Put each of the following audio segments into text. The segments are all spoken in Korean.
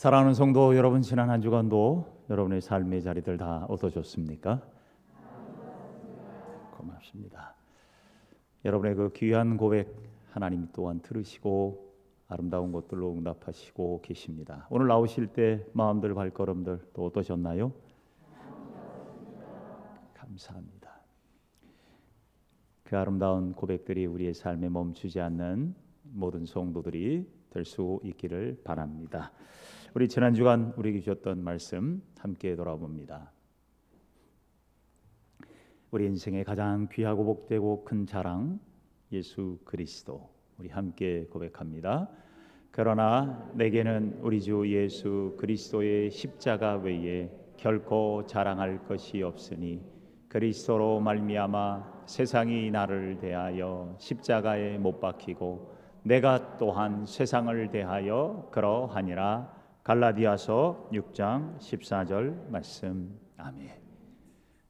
사랑하는 성도 여러분, 지난 한 주간도 여러분의 삶의 자리들 다 어떠셨습니까? 고맙습니다. 여러분의 그 귀한 고백 하나님 또한 들으시고 아름다운 것들로 응답하시고 계십니다. 오늘 나오실 때 마음들 발걸음들 또 어떠셨나요? 감사합니다. 그 아름다운 고백들이 우리의 삶에 멈추지 않는 모든 성도들이 될 수 있기를 바랍니다. 우리 지난 주간 우리에게 주셨던 말씀 함께 돌아봅니다. 우리 인생의 가장 귀하고 복되고 큰 자랑 예수 그리스도, 우리 함께 고백합니다. 그러나 내게는 우리 주 예수 그리스도의 십자가 외에 결코 자랑할 것이 없으니 그리스도로 말미암아 세상이 나를 대하여 십자가에 못 박히고 내가 또한 세상을 대하여 그러하니라. 갈라디아서 6장 14절 말씀. 아멘.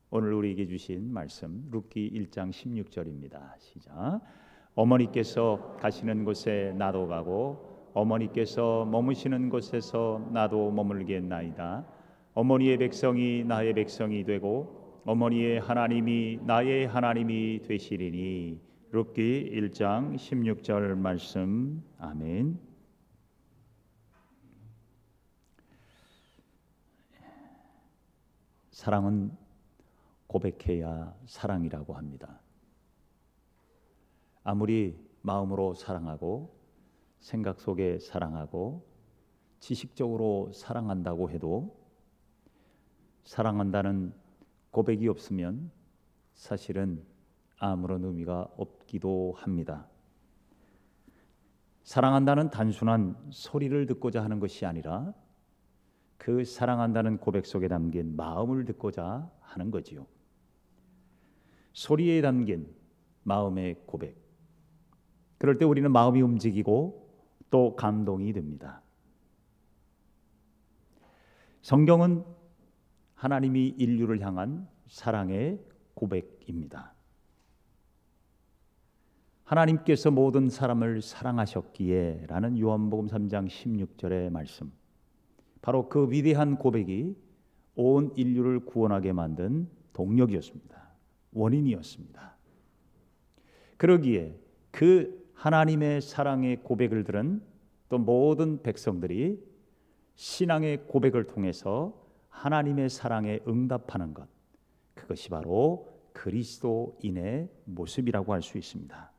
오늘 우리에게 주신 말씀 룻기 1장 16절입니다. 시작. 어머니께서 가시는 곳에 나도 가고 어머니께서 머무시는 곳에서 나도 머물겠나이다. 어머니의 백성이 나의 백성이 되고 어머니의 하나님이 나의 하나님이 되시리니. 룻기 1장 16절 말씀. 아멘. 사랑은 고백해야 사랑이라고 합니다. 아무리 마음으로 사랑하고 생각 속에 사랑하고 지식적으로 사랑한다고 해도 사랑한다는 고백이 없으면 사실은 아무런 의미가 없기도 합니다. 사랑한다는 단순한 소리를 듣고자 하는 것이 아니라 그 사랑한다는 고백 속에 담긴 마음을 듣고자 하는 거지요. 소리에 담긴 마음의 고백. 그럴 때 우리는 마음이 움직이고 또 감동이 됩니다. 성경은 하나님이 인류를 향한 사랑의 고백입니다. 하나님께서 모든 사람을 사랑하셨기에 라는 요한복음 3장 16절의 말씀, 바로 그 위대한 고백이 온 인류를 구원하게 만든 동력이었습니다. 원인이었습니다. 그러기에 그 하나님의 사랑의 고백을 들은 또 모든 백성들이 신앙의 고백을 통해서 하나님의 사랑에 응답하는 것, 그것이 바로 그리스도인의 모습이라고 할 수 있습니다.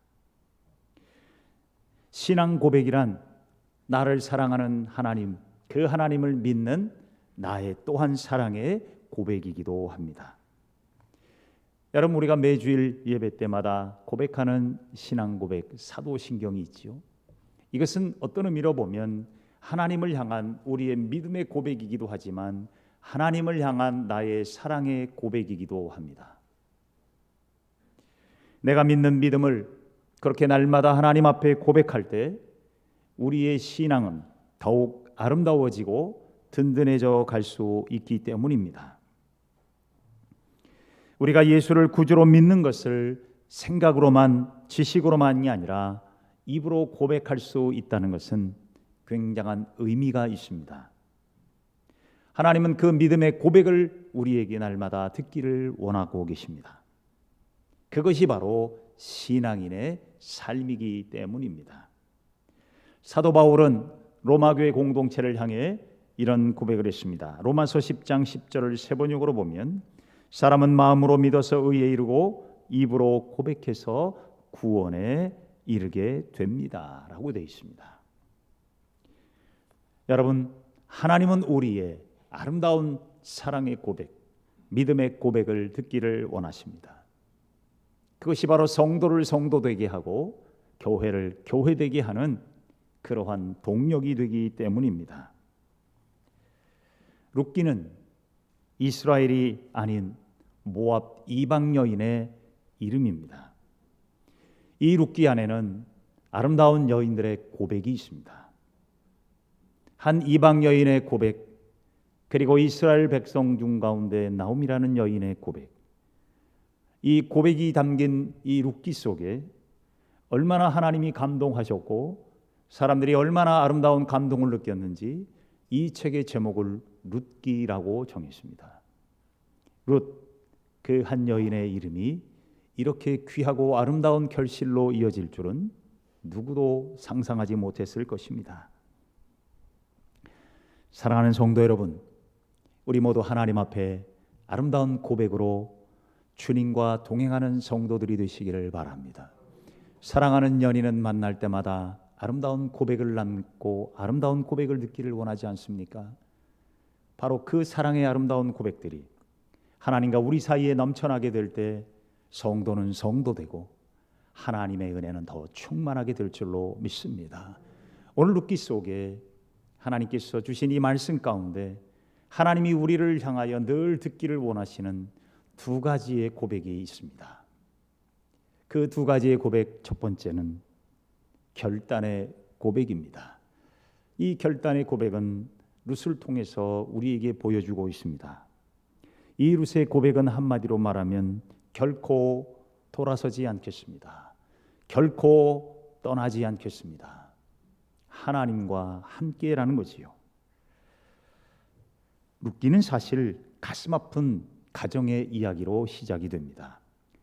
신앙 고백이란 나를 사랑하는 하나님, 그 하나님을 믿는 나의 또한 사랑의 고백이기도 합니다. 여러분, 우리가 매주일 예배 때마다 고백하는 신앙 고백, 사도신경이 있지요. 이것은 어떤 의미로 보면 하나님을 향한 우리의 믿음의 고백이기도 하지만 하나님을 향한 나의 사랑의 고백이기도 합니다. 내가 믿는 믿음을 그렇게 날마다 하나님 앞에 고백할 때 우리의 신앙은 더욱 아름다워지고 든든해져 갈 수 있기 때문입니다. 우리가 예수를 구주로 믿는 것을 생각으로만, 지식으로만이 아니라 입으로 고백할 수 있다는 것은 굉장한 의미가 있습니다. 하나님은 그 믿음의 고백을 우리에게 날마다 듣기를 원하고 계십니다. 그것이 바로 신앙인의 삶이기 때문입니다. 사도 바울은 로마교회 공동체를 향해 이런 고백을 했습니다. 로마서 10장 10절을 세번역으로 보면 사람은 마음으로 믿어서 의에 이르고 입으로 고백해서 구원에 이르게 됩니다 라고 되어 있습니다. 여러분, 하나님은 우리의 아름다운 사랑의 고백, 믿음의 고백을 듣기를 원하십니다. 그것이 바로 성도를 성도되게 하고 교회를 교회되게 하는 그러한 동력이 되기 때문입니다. 룻기는 이스라엘이 아닌 모압 이방 여인의 이름입니다. 이 룻기 안에는 아름다운 여인들의 고백이 있습니다. 한 이방 여인의 고백, 그리고 이스라엘 백성 중 가운데 나옴이라는 여인의 고백. 이 고백이 담긴 이 룻기 속에 얼마나 하나님이 감동하셨고 사람들이 얼마나 아름다운 감동을 느꼈는지 이 책의 제목을 룻기라고 정했습니다. 룻, 그 한 여인의 이름이 이렇게 귀하고 아름다운 결실로 이어질 줄은 누구도 상상하지 못했을 것입니다. 사랑하는 성도 여러분, 우리 모두 하나님 앞에 아름다운 고백으로 주님과 동행하는 성도들이 되시기를 바랍니다. 사랑하는 연인은 만날 때마다 아름다운 고백을 남고 아름다운 고백을 듣기를 원하지 않습니까? 바로 그 사랑의 아름다운 고백들이 하나님과 우리 사이에 넘쳐나게 될 때 성도는 성도되고 하나님의 은혜는 더 충만하게 될 줄로 믿습니다. 오늘 룻기 속에 하나님께서 주신 이 말씀 가운데 하나님이 우리를 향하여 늘 듣기를 원하시는 두 가지의 고백이 있습니다. 그 두 가지의 고백, 첫 번째는 결단의 고백입니다. 이 결단의 고백은 룻을 통해서 우리에게 보여주고 있습니다. 이 룻의 고백은 한마디로 말하면 결코 돌아서지 않겠습니다. 결코 떠나지 않겠습니다. 하나님과 함께라는 거지요. 룻기는 사실 가슴 아픈 가정의 이야기로 시작이 됩니다.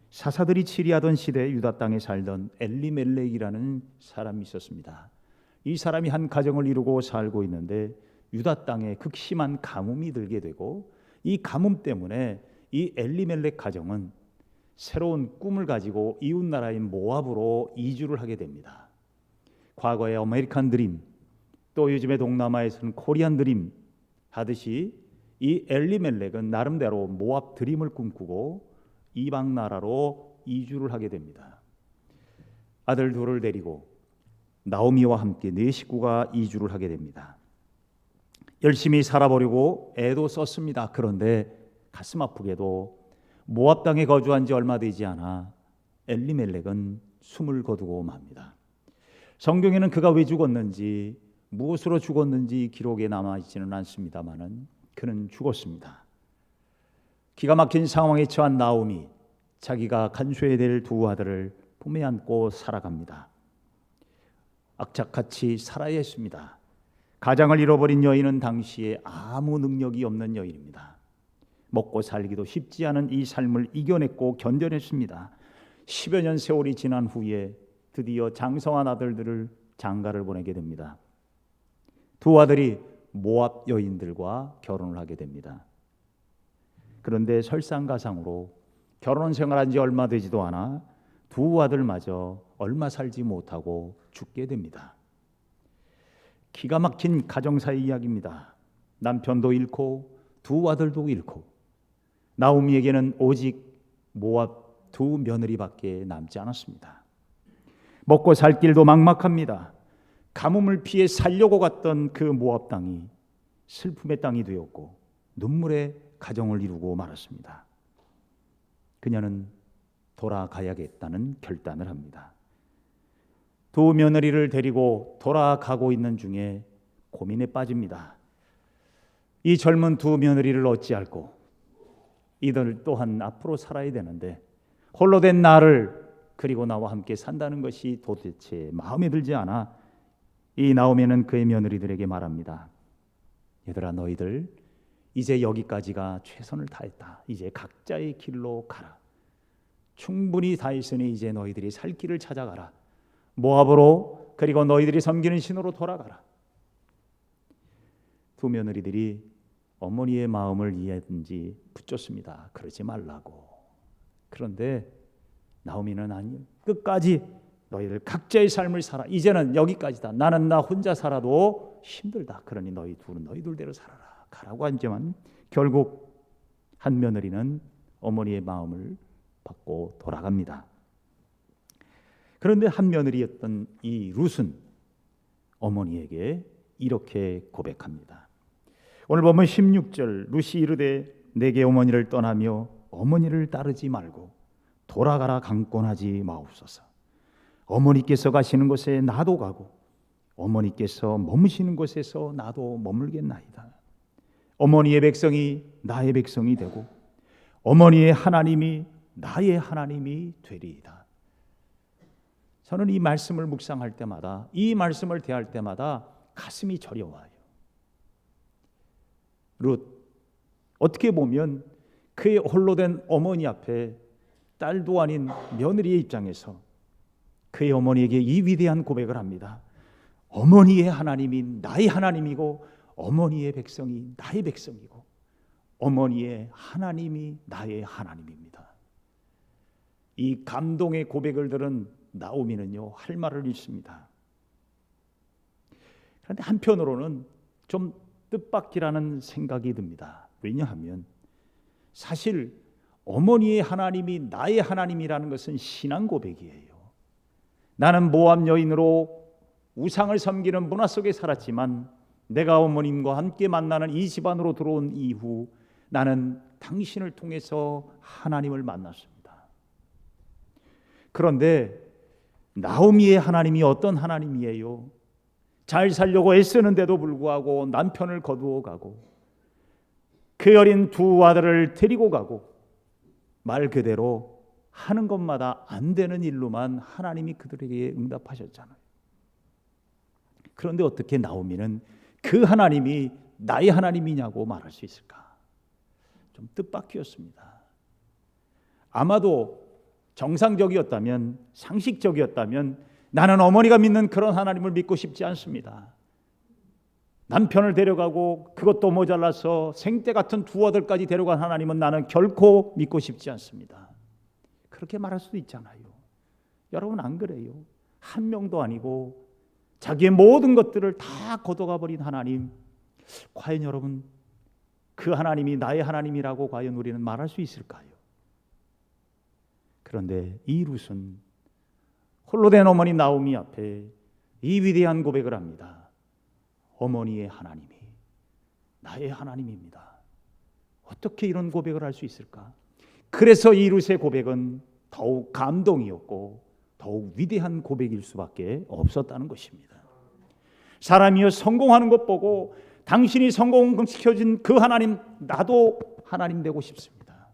사사들이 치리하던 시대에 유다 땅에 살던 엘리멜렉이라는 사람이 있었습니다. 이 사람이 한 가정을 이루고 살고 있는데 유다 땅에 극심한 가뭄이 들게 되고 이 가뭄 때문에 이 엘리멜렉 가정은 새로운 꿈을 가지고 이웃 나라인 모압으로 이주를 하게 됩니다. 과거의 아메리칸 드림, 또 요즘의 동남아에서는 코리안 드림 하듯이 이 엘리멜렉은 나름대로 모압 드림을 꿈꾸고 이방 나라로 이주를 하게 됩니다. 아들 둘을 데리고 나오미와 함께 네 식구가 이주를 하게 됩니다. 열심히 살아보려고 애도 썼습니다. 그런데 가슴 아프게도 모압 땅에 거주한 지 얼마 되지 않아 엘리멜렉은 숨을 거두고 맙니다. 성경에는 그가 왜 죽었는지, 무엇으로 죽었는지 기록에 남아있지는 않습니다만은 그는 죽었습니다. 기가 막힌 상황에 처한 나오미, 자기가 간수해야 될 두 아들을 품에 안고 살아갑니다. 악착같이 살아야 했습니다. 가장을 잃어버린 여인은 당시에 아무 능력이 없는 여인입니다. 먹고 살기도 쉽지 않은 이 삶을 이겨냈고 견뎌냈습니다. 10여 년 세월이 지난 후에 드디어 장성한 아들들을 장가를 보내게 됩니다. 두 아들이 모압 여인들과 결혼을 하게 됩니다. 그런데 설상가상으로 결혼 생활한 지 얼마 되지도 않아 두 아들마저 얼마 살지 못하고 죽게 됩니다. 기가 막힌 가정사의 이야기입니다. 남편도 잃고 두 아들도 잃고 나오미에게는 오직 모압 두 며느리밖에 남지 않았습니다. 먹고 살 길도 막막합니다. 가뭄을 피해 살려고 갔던 그 모압 땅이 슬픔의 땅이 되었고 눈물의 가정을 이루고 말았습니다. 그녀는 돌아가야겠다는 결단을 합니다. 두 며느리를 데리고 돌아가고 있는 중에 고민에 빠집니다. 이 젊은 두 며느리를 어찌할꼬? 이들 또한 앞으로 살아야 되는데 홀로 된 나를 그리고 나와 함께 산다는 것이 도대체 마음에 들지 않아 이 나오미는 그의 며느리들에게 말합니다. 얘들아, 너희들 이제 여기까지가 최선을 다했다. 이제 각자의 길로 가라. 충분히 다했으니 이제 너희들이 살 길을 찾아가라. 모압으로, 그리고 너희들이 섬기는 신으로 돌아가라. 두 며느리들이 어머니의 마음을 이해하든지 붙잡습니다. 그러지 말라고. 그런데 나오미는 아니요. 끝까지 너희들 각자의 삶을 살아. 이제는 여기까지다. 나는 나 혼자 살아도 힘들다. 그러니 너희 둘은 너희들대로 살아라. 가라고 하지만 결국 한 며느리는 어머니의 마음을 받고 돌아갑니다. 그런데 한 며느리였던 이 룻은 어머니에게 이렇게 고백합니다. 오늘 보면 16절, 룻이 이르되 내게 어머니를 떠나며 어머니를 따르지 말고 돌아가라 강권하지 마옵소서. 어머니께서 가시는 곳에 나도 가고 어머니께서 머무시는 곳에서 나도 머물겠나이다. 어머니의 백성이 나의 백성이 되고 어머니의 하나님이 나의 하나님이 되리이다. 저는 이 말씀을 묵상할 때마다, 이 말씀을 대할 때마다 가슴이 저려와요. 룻, 어떻게 보면 그의 홀로 된 어머니 앞에 딸도 아닌 며느리의 입장에서 그의 어머니에게 이 위대한 고백을 합니다. 어머니의 하나님이 나의 하나님이고 어머니의 백성이 나의 백성이고 어머니의 하나님이 나의 하나님입니다. 이 감동의 고백을 들은 나오미는요, 할 말을 잃습니다. 그런데 한편으로는 좀 뜻밖이라는 생각이 듭니다. 왜냐하면 사실 어머니의 하나님이 나의 하나님이라는 것은 신앙 고백이에요. 나는 모압 여인으로 우상을 섬기는 문화 속에 살았지만 내가 어머님과 함께 만나는 이 집안으로 들어온 이후 나는 당신을 통해서 하나님을 만났습니다. 그런데 나오미의 하나님이 어떤 하나님이에요? 잘 살려고 애쓰는데도 불구하고 남편을 거두어 가고 그 어린 두 아들을 데리고 가고 말 그대로 하는 것마다 안 되는 일로만 하나님이 그들에게 응답하셨잖아요. 그런데 어떻게 나오미는 그 하나님이 나의 하나님이냐고 말할 수 있을까? 좀 뜻밖이었습니다. 아마도 정상적이었다면, 상식적이었다면 나는 어머니가 믿는 그런 하나님을 믿고 싶지 않습니다. 남편을 데려가고 그것도 모자라서 생떼 같은 두 아들까지 데려간 하나님은 나는 결코 믿고 싶지 않습니다. 그렇게 말할 수도 있잖아요. 여러분 안 그래요? 한 명도 아니고 자기의 모든 것들을 다 걷어가 버린 하나님, 과연 여러분 그 하나님이 나의 하나님이라고 과연 우리는 말할 수 있을까요? 그런데 이 룻은 홀로 된 어머니 나오미 앞에 이 위대한 고백을 합니다. 어머니의 하나님이 나의 하나님입니다. 어떻게 이런 고백을 할 수 있을까? 그래서 이 룻의 고백은 더욱 감동이었고 더욱 위대한 고백일 수밖에 없었다는 것입니다. 사람이여 성공하는 것 보고 당신이 성공시켜준 그 하나님, 나도 하나님 되고 싶습니다.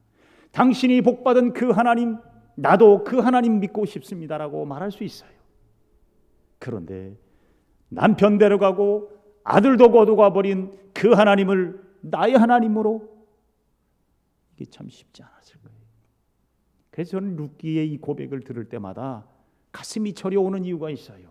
당신이 복받은 그 하나님, 나도 그 하나님 믿고 싶습니다라고 말할 수 있어요. 그런데 남편 데려가고 아들도 거두가 버린 그 하나님을 나의 하나님으로, 이게 참 쉽지 않았을 거예요. 그래서 저는 룻기의 이 고백을 들을 때마다 가슴이 저려오는 이유가 있어요.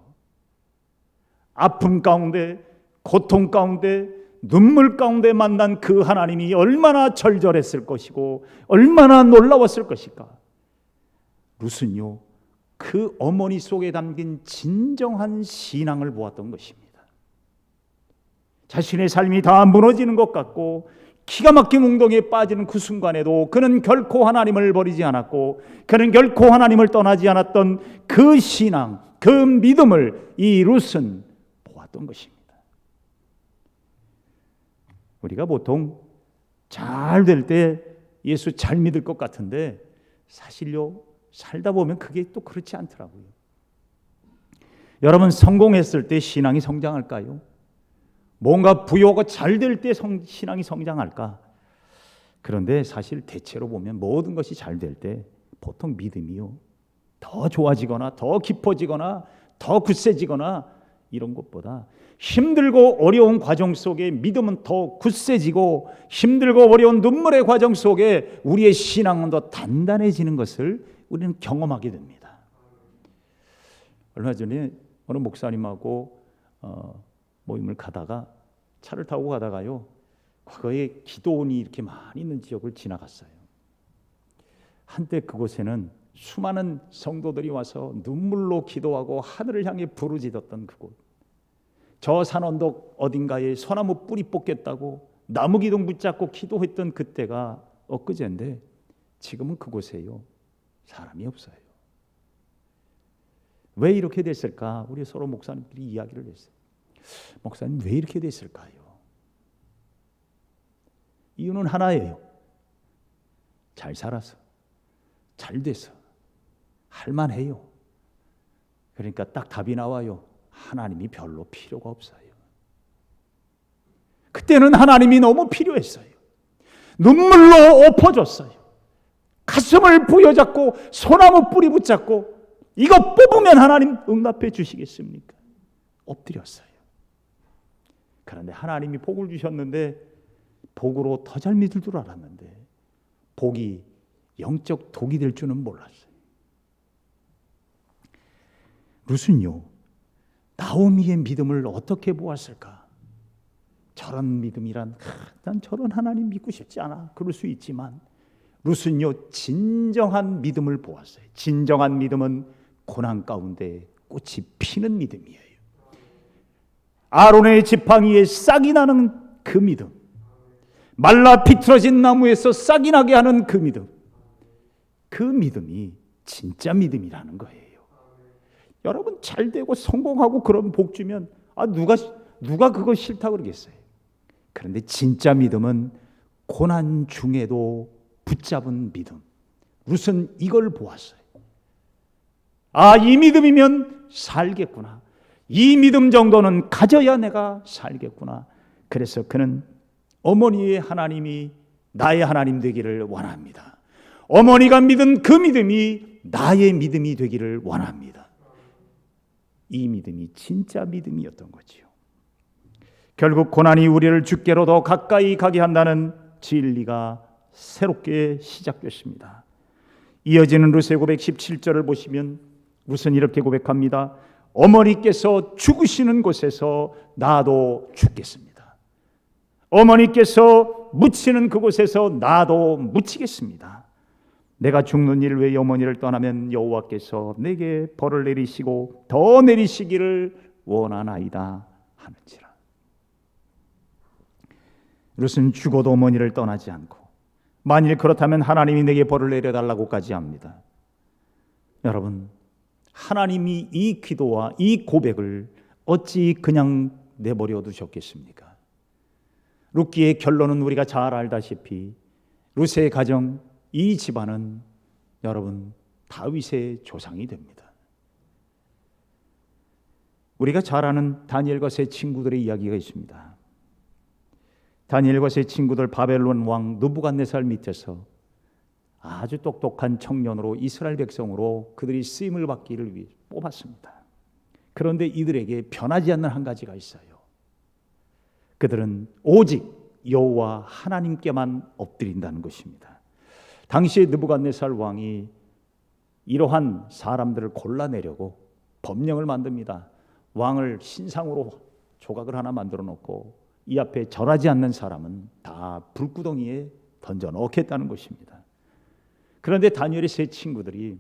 아픔 가운데, 고통 가운데, 눈물 가운데 만난 그 하나님이 얼마나 절절했을 것이고 얼마나 놀라웠을 것일까. 룻은요, 그 어머니 속에 담긴 진정한 신앙을 보았던 것입니다. 자신의 삶이 다 무너지는 것 같고 기가 막힌 운동에 빠지는 그 순간에도 그는 결코 하나님을 버리지 않았고 그는 결코 하나님을 떠나지 않았던 그 신앙, 그 믿음을 이 룻은 보았던 것입니다. 우리가 보통 잘 될 때 예수 잘 믿을 것 같은데 사실요, 살다 보면 그게 또 그렇지 않더라고요. 여러분 성공했을 때 신앙이 성장할까요? 뭔가 부여가 잘 될 때 신앙이 성장할까? 그런데 사실 대체로 보면 모든 것이 잘 될 때 보통 믿음이요, 더 좋아지거나 더 깊어지거나 더 굳세지거나 이런 것보다 힘들고 어려운 과정 속에 믿음은 더 굳세지고 힘들고 어려운 눈물의 과정 속에 우리의 신앙은 더 단단해지는 것을 우리는 경험하게 됩니다. 얼마 전에 어느 목사님하고 모임을 가다가 차를 타고 가다가요, 과거에 기도원이 이렇게 많이 있는 지역을 지나갔어요. 한때 그곳에는 수많은 성도들이 와서 눈물로 기도하고 하늘을 향해 부르짖었던 그곳, 저 산 언덕 어딘가에 소나무 뿌리 뽑겠다고 나무 기둥 붙잡고 기도했던 그때가 엊그제인데 지금은 그곳에요, 사람이 없어요. 왜 이렇게 됐을까? 우리 서로 목사님들이 이야기를 했어요. 목사님 왜 이렇게 됐을까요? 이유는 하나예요. 잘 살아서, 잘 돼서, 할만해요. 그러니까 딱 답이 나와요. 하나님이 별로 필요가 없어요. 그때는 하나님이 너무 필요했어요. 눈물로 엎어줬어요. 가슴을 부여잡고 소나무 뿌리 붙잡고 이거 뽑으면 하나님 응답해 주시겠습니까? 엎드렸어요. 그런데 하나님이 복을 주셨는데 복으로 더 잘 믿을 줄 알았는데 복이 영적 독이 될 줄은 몰랐어요. 룻은요, 나오미의 믿음을 어떻게 보았을까? 저런 믿음이란, 난 저런 하나님 믿고 싶지 않아. 그럴 수 있지만 룻은요, 진정한 믿음을 보았어요. 진정한 믿음은 고난 가운데 꽃이 피는 믿음이에요. 아론의 지팡이에 싹이 나는 그 믿음, 말라 비틀어진 나무에서 싹이 나게 하는 그 믿음, 그 믿음이 진짜 믿음이라는 거예요. 여러분, 잘 되고 성공하고 그런 복 주면 누가 그거 싫다 그러겠어요. 그런데 진짜 믿음은 고난 중에도 붙잡은 믿음. 룻은 이걸 보았어요. 이 믿음이면 살겠구나. 이 믿음 정도는 가져야 내가 살겠구나. 그래서 그는 어머니의 하나님이 나의 하나님 되기를 원합니다. 어머니가 믿은 그 믿음이 나의 믿음이 되기를 원합니다. 이 믿음이 진짜 믿음이었던 거지요. 결국 고난이 우리를 주께로 더 가까이 가게 한다는 진리가 새롭게 시작됐습니다. 이어지는 룻의 고백 17절을 보시면 룻은 이렇게 고백합니다. 어머니께서 죽으시는 곳에서 나도 죽겠습니다. 어머니께서 묻히는 그곳에서 나도 묻히겠습니다. 내가 죽는 일 외에 어머니를 떠나면 여호와께서 내게 벌을 내리시고 더 내리시기를 원하나이다 하는지라. 룻은 죽어도 어머니를 떠나지 않고, 만일 그렇다면 하나님이 내게 벌을 내려달라고까지 합니다. 여러분, 하나님이 이 기도와 이 고백을 어찌 그냥 내버려 두셨겠습니까? 룻기의 결론은 우리가 잘 알다시피 룻의 가정, 이 집안은 여러분 다윗의 조상이 됩니다. 우리가 잘 아는 다니엘과 세 친구들의 이야기가 있습니다. 다니엘과 세 친구들 바벨론 왕 느부갓네살 밑에서 아주 똑똑한 청년으로 이스라엘 백성으로 그들이 쓰임을 받기를 위해 뽑았습니다. 그런데 이들에게 변하지 않는 한 가지가 있어요. 그들은 오직 여호와 하나님께만 엎드린다는 것입니다. 당시에 느부갓네살 왕이 이러한 사람들을 골라내려고 법령을 만듭니다. 왕을 신상으로 조각을 하나 만들어 놓고 이 앞에 절하지 않는 사람은 다 불구덩이에 던져 넣겠다는 것입니다. 그런데 다니엘의 세 친구들이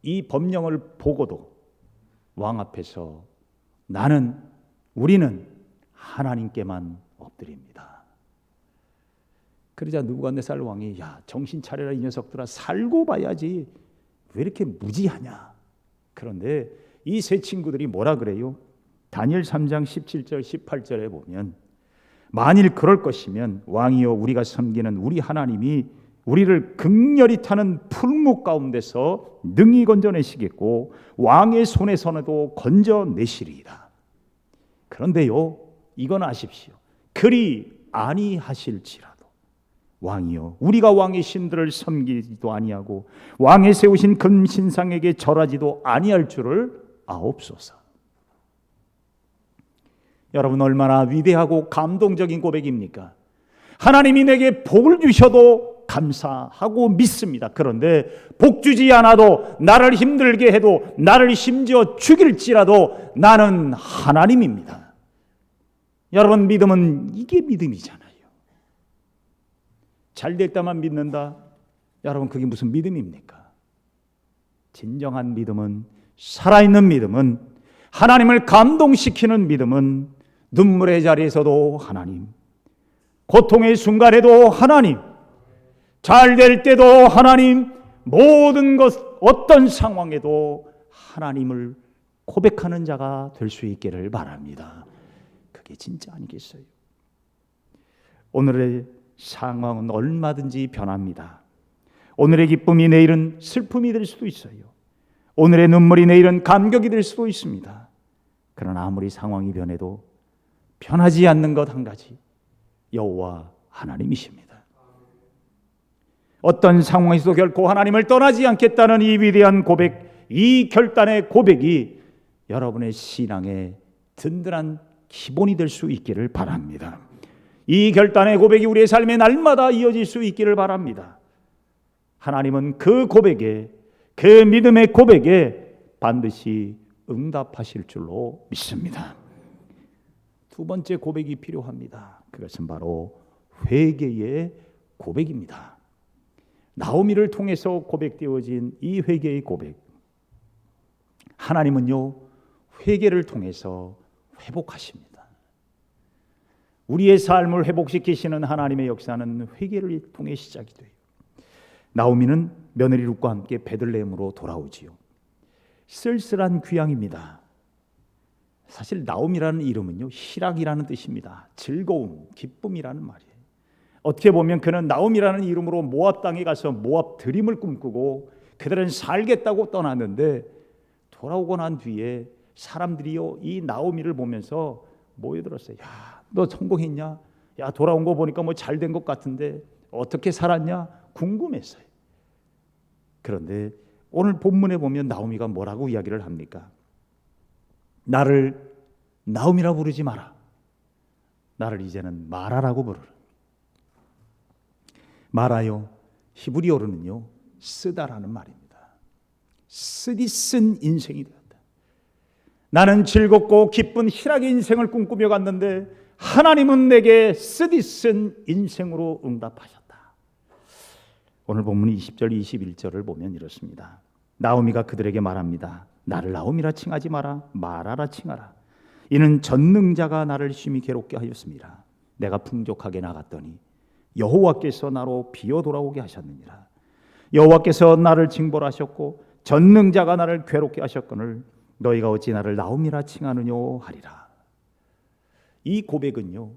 이 법령을 보고도 왕 앞에서 우리는 하나님께만 엎드립니다. 그러자 느부갓네살 왕이 정신 차려라 이 녀석들아, 살고 봐야지 왜 이렇게 무지하냐. 그런데 이 세 친구들이 뭐라 그래요? 다니엘 3장 17절 18절에 보면 만일 그럴 것이면 왕이여 우리가 섬기는 우리 하나님이 우리를 극렬히 타는 풀무 가운데서 능히 건져내시겠고 왕의 손에서도 건져내시리이다. 그런데요, 이건 아십시오. 그리 아니하실지라도 왕이여 우리가 왕의 신들을 섬기지도 아니하고 왕의 세우신 금신상에게 절하지도 아니할 줄을 아옵소서. 여러분, 얼마나 위대하고 감동적인 고백입니까? 하나님이 내게 복을 주셔도 감사하고 믿습니다. 그런데 복 주지 않아도 나를 힘들게 해도 나를 심지어 죽일지라도 나는 하나님입니다. 여러분, 믿음은 이게 믿음이잖아요. 잘 될 때만 믿는다. 여러분, 그게 무슨 믿음입니까? 진정한 믿음은, 살아있는 믿음은, 하나님을 감동시키는 믿음은 눈물의 자리에서도 하나님, 고통의 순간에도 하나님, 잘 될 때도 하나님, 모든 어떤 상황에도 하나님을 고백하는 자가 될 수 있기를 바랍니다. 그게 진짜 아니겠어요? 오늘의 상황은 얼마든지 변합니다. 오늘의 기쁨이 내일은 슬픔이 될 수도 있어요. 오늘의 눈물이 내일은 감격이 될 수도 있습니다. 그러나 아무리 상황이 변해도 변하지 않는 것 한 가지, 여호와 하나님이십니다. 어떤 상황에서도 결코 하나님을 떠나지 않겠다는 이 위대한 고백, 이 결단의 고백이 여러분의 신앙의 든든한 기본이 될 수 있기를 바랍니다. 이 결단의 고백이 우리의 삶에 날마다 이어질 수 있기를 바랍니다. 하나님은 그 고백에, 그 믿음의 고백에 반드시 응답하실 줄로 믿습니다. 두 번째 고백이 필요합니다. 그것은 바로 회개의 고백입니다. 나오미를 통해서 고백되어진 이 회개의 고백, 하나님은요 회개를 통해서 회복하십니다. 우리의 삶을 회복시키시는 하나님의 역사는 회개를 통해 시작이 돼요. 나오미는 며느리 룻과 함께 베들레헴으로 돌아오지요. 쓸쓸한 귀향입니다. 사실 나오미라는 이름은요 희락이라는 뜻입니다. 즐거움, 기쁨이라는 말이에요. 어떻게 보면 그는 나오미라는 이름으로 모압 땅에 가서 모압 드림을 꿈꾸고 그들은 살겠다고 떠났는데, 돌아오고 난 뒤에 사람들이요 이 나오미를 보면서 모여들었어요. 야, 너 성공했냐? 야, 돌아온 거 보니까 뭐 잘 된 것 같은데 어떻게 살았냐? 궁금했어요. 그런데 오늘 본문에 보면 나오미가 뭐라고 이야기를 합니까? 나를 나오미라 부르지 마라. 나를 이제는 마라라고 부르라. 마라요, 히브리어로는요 쓰다라는 말입니다. 쓰디 쓴 인생이 되었다. 나는 즐겁고 기쁜 희락의 인생을 꿈꾸며 갔는데 하나님은 내게 쓰디 쓴 인생으로 응답하셨다. 오늘 본문 20절 21절을 보면 이렇습니다. 나오미가 그들에게 말합니다. 나를 나오미라 칭하지 마라, 마라라 칭하라. 이는 전능자가 나를 심히 괴롭게 하였습니다. 내가 풍족하게 나갔더니 여호와께서 나로 비어 돌아오게 하셨느니라. 여호와께서 나를 징벌하셨고 전능자가 나를 괴롭게 하셨거늘 너희가 어찌 나를 나오미라 칭하느뇨 하리라. 이 고백은요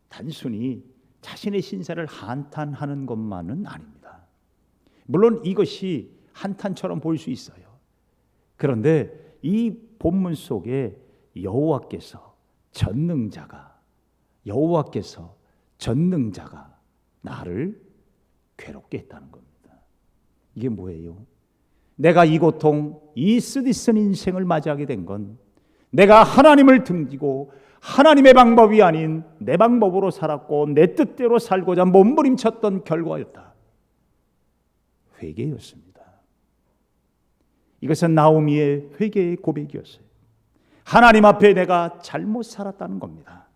단순히 자신의 신세를 한탄하는 것만은 아닙니다. 물론 이것이 한탄처럼 보일 수 있어요. 그런데 이 본문 속에 여호와께서 전능자가 나를 괴롭게 했다는 겁니다. 이게 뭐예요? 내가 이 고통, 이 쓰디쓴 인생을 맞이하게 된 건 내가 하나님을 등지고 하나님의 방법이 아닌 내 방법으로 살았고 내 뜻대로 살고자 몸부림쳤던 결과였다. 회개였습니다. 이것은 나오미의 회개의 고백이었어요. 하나님 앞에 내가 잘못 살았다는 겁니다.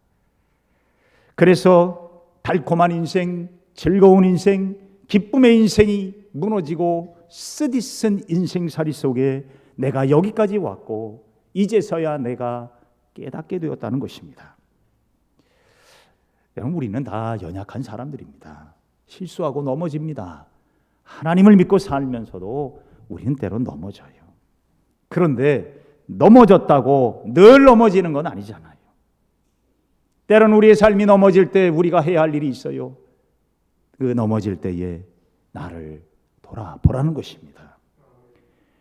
그래서 달콤한 인생, 즐거운 인생, 기쁨의 인생이 무너지고 쓰디쓴 인생살이 속에 내가 여기까지 왔고 이제서야 내가 깨닫게 되었다는 것입니다. 여러분, 우리는 다 연약한 사람들입니다. 실수하고 넘어집니다. 하나님을 믿고 살면서도 우리는 때론 넘어져요. 그런데 넘어졌다고 늘 넘어지는 건 아니잖아요. 때론 우리의 삶이 넘어질 때 우리가 해야 할 일이 있어요. 그 넘어질 때에 나를 돌아보라는 것입니다.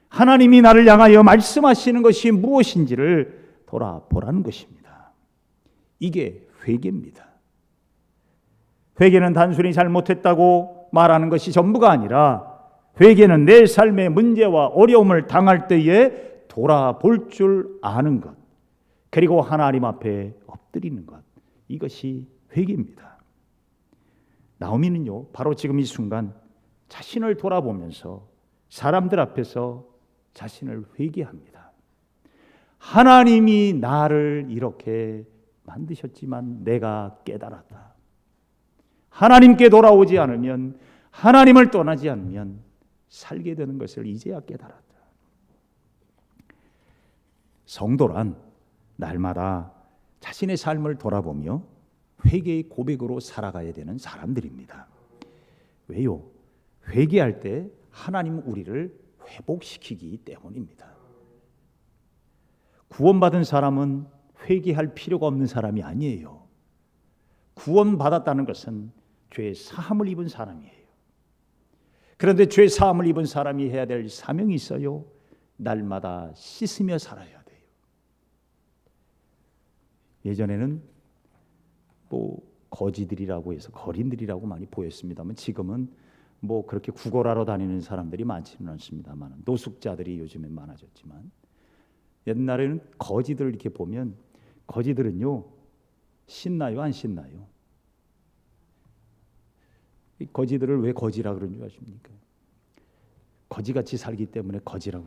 하나님이 나를 향하여 말씀하시는 것이 무엇인지를 돌아보라는 것입니다. 이게 회개입니다. 회개는 단순히 잘못했다고 말하는 것이 전부가 아니라 회개는 내 삶의 문제와 어려움을 당할 때에 돌아볼 줄 아는 것, 그리고 하나님 앞에 엎드리는 것, 이것이 회개입니다. 나오미는요 바로 지금 이 순간 자신을 돌아보면서 사람들 앞에서 자신을 회개합니다. 하나님이 나를 이렇게 만드셨지만 내가 깨달았다. 하나님께 돌아오지 않으면, 하나님을 떠나지 않으면 살게 되는 것을 이제야 깨달았다. 성도란 날마다 자신의 삶을 돌아보며 회개의 고백으로 살아가야 되는 사람들입니다. 왜요? 회개할 때 하나님은 우리를 회복시키기 때문입니다. 구원받은 사람은 회개할 필요가 없는 사람이 아니에요. 구원받았다는 것은 죄 사함을 입은 사람이에요. 그런데 죄 사함을 입은 사람이 해야 될 사명이 있어요. 날마다 씻으며 살아야 돼요. 예전에는 뭐 거지들이라고 해서 거린들이라고 많이 보였습니다만 지금은 뭐 그렇게 구걸하러 다니는 사람들이 많지는 않습니다만 노숙자들이 요즘엔 많아졌지만 옛날에는 거지들 이렇게 보면 거지들은요 신나요 안 신나요? 거지들을 왜 거지라 그런 줄 아십니까? 거지같이 살기 때문에 거지라고.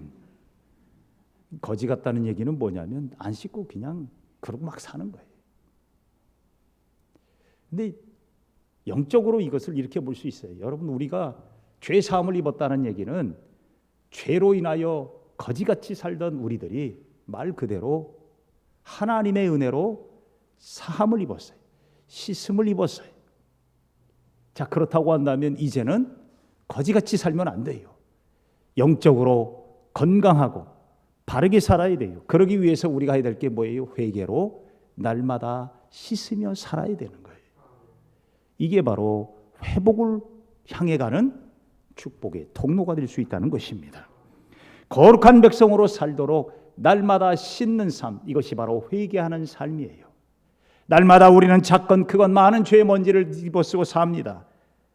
거지 같다는 얘기는 뭐냐면 안 씻고 그냥 그러고 막 사는 거예요. 근데 영적으로 이것을 이렇게 볼 수 있어요. 여러분, 우리가 죄 사함을 입었다는 얘기는 죄로 인하여 거지같이 살던 우리들이 말 그대로 하나님의 은혜로 사함을 입었어요. 씻음을 입었어요. 자, 그렇다고 한다면 이제는 거지같이 살면 안 돼요. 영적으로 건강하고 바르게 살아야 돼요. 그러기 위해서 우리가 해야 될 게 뭐예요? 회개로 날마다 씻으며 살아야 되는 거예요. 이게 바로 회복을 향해 가는 축복의 통로가 될 수 있다는 것입니다. 거룩한 백성으로 살도록 날마다 씻는 삶, 이것이 바로 회개하는 삶이에요. 날마다 우리는 작건 크건 많은 죄의 먼지를 입어쓰고 삽니다.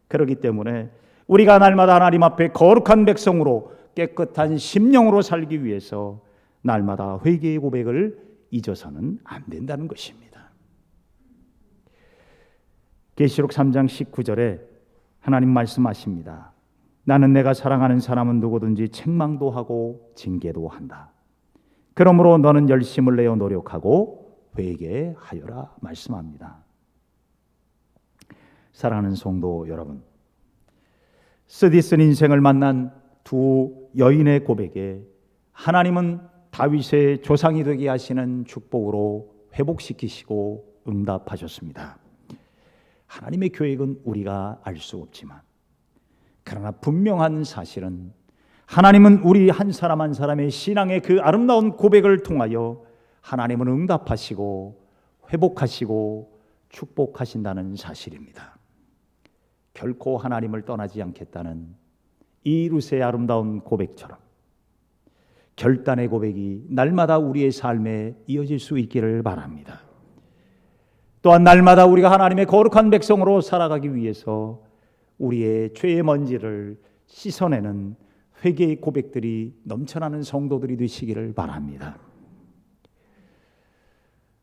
그렇기 때문에 우리가 날마다 하나님 앞에 거룩한 백성으로 깨끗한 심령으로 살기 위해서 날마다 회개의 고백을 잊어서는 안 된다는 것입니다. 계시록 3장 19절에 하나님 말씀하십니다. 나는 내가 사랑하는 사람은 누구든지 책망도 하고 징계도 한다. 그러므로 너는 열심을 내어 노력하고 회개하여라 말씀합니다. 사랑하는 성도 여러분, 쓰디쓴 인생을 만난 두 여인의 고백에 하나님은 다윗의 조상이 되게 하시는 축복으로 회복시키시고 응답하셨습니다. 하나님의 계획은 우리가 알 수 없지만, 그러나 분명한 사실은 하나님은 우리 한 사람 한 사람의 신앙의 그 아름다운 고백을 통하여 하나님은 응답하시고 회복하시고 축복하신다는 사실입니다. 결코 하나님을 떠나지 않겠다는 이 룻의 아름다운 고백처럼 결단의 고백이 날마다 우리의 삶에 이어질 수 있기를 바랍니다. 또한 날마다 우리가 하나님의 거룩한 백성으로 살아가기 위해서 우리의 죄의 먼지를 씻어내는 회개의 고백들이 넘쳐나는 성도들이 되시기를 바랍니다.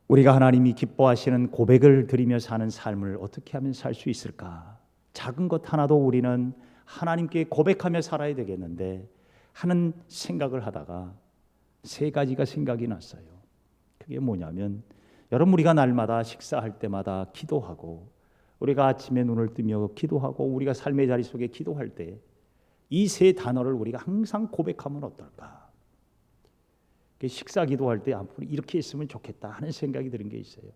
우리가 하나님이 기뻐하시는 고백을 드리며 사는 삶을 어떻게 하면 살 수 있을까? 작은 것 하나도 우리는 하나님께 고백하며 살아야 되겠는데 하는 생각을 하다가 세 가지가 생각이 났어요. 그게 뭐냐면, 여러분, 우리가 날마다 식사할 때마다 기도하고, 우리가 아침에 눈을 뜨며 기도하고, 우리가 삶의 자리 속에 기도할 때 이 세 단어를 우리가 항상 고백하면 어떨까? 식사 기도할 때 앞으로 이렇게 했으면 좋겠다 하는 생각이 드는 게 있어요.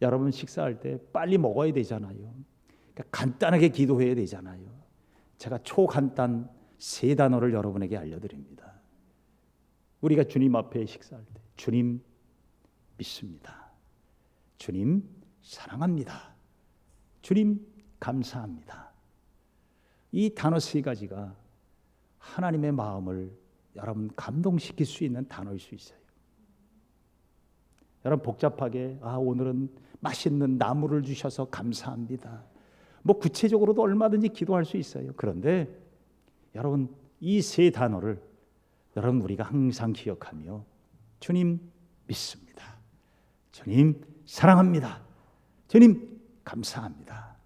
여러분, 식사할 때 빨리 먹어야 되잖아요. 그러니까 간단하게 기도해야 되잖아요. 제가 초간단 세 단어를 여러분에게 알려드립니다. 우리가 주님 앞에 식사할 때, 주님 믿습니다. 주님 사랑합니다. 주님 감사합니다. 이 단어 세 가지가 하나님의 마음을 여러분 감동시킬 수 있는 단어일 수 있어요. 여러분, 복잡하게 오늘은 맛있는 나물을 주셔서 감사합니다. 뭐 구체적으로도 얼마든지 기도할 수 있어요. 그런데 여러분, 이 세 단어를 여러분 우리가 항상 기억하며 주님 믿습니다. 주님 사랑합니다. 주님 감사합니다.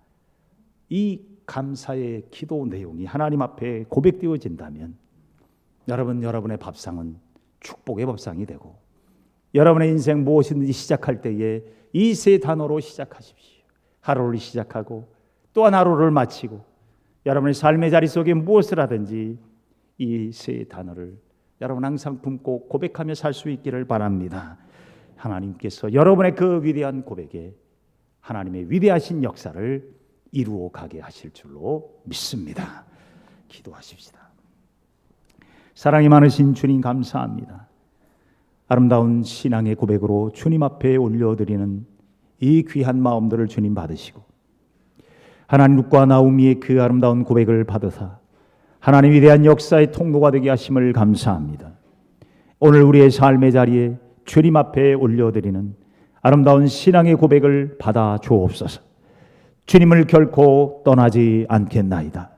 이 감사의 기도 내용이 하나님 앞에 고백되어진다면 여러분, 여러분의 밥상은 축복의 밥상이 되고, 여러분의 인생 무엇이든지 시작할 때에 이 세 단어로 시작하십시오. 하루를 시작하고 또한 하루를 마치고 여러분의 삶의 자리 속에 무엇을 하든지 이 세 단어를 여러분 항상 품고 고백하며 살 수 있기를 바랍니다. 하나님께서 여러분의 그 위대한 고백에 하나님의 위대하신 역사를 이루어 가게 하실 줄로 믿습니다. 기도하십시다. 사랑이 많으신 주님 감사합니다. 아름다운 신앙의 고백으로 주님 앞에 올려드리는 이 귀한 마음들을 주님 받으시고, 하나님 룻과 나오미의 그 아름다운 고백을 받으사 하나님 위대한 역사의 통로가 되게 하심을 감사합니다. 오늘 우리의 삶의 자리에 주님 앞에 올려드리는 아름다운 신앙의 고백을 받아 주옵소서. 주님을 결코 떠나지 않겠나이다.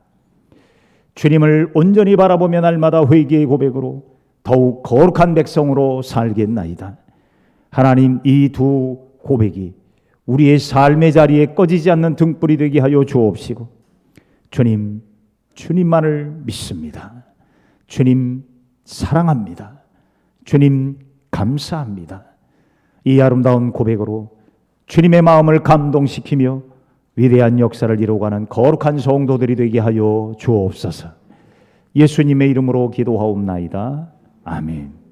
주님을 온전히 바라보며 날마다 회개의 고백으로 더욱 거룩한 백성으로 살겠나이다. 하나님, 이 두 고백이 우리의 삶의 자리에 꺼지지 않는 등불이 되게 하여 주옵시고, 주님, 주님만을 믿습니다. 주님 사랑합니다. 주님 감사합니다. 이 아름다운 고백으로 주님의 마음을 감동시키며 위대한 역사를 이루어가는 거룩한 성도들이 되게 하여 주옵소서. 예수님의 이름으로 기도하옵나이다. 아멘.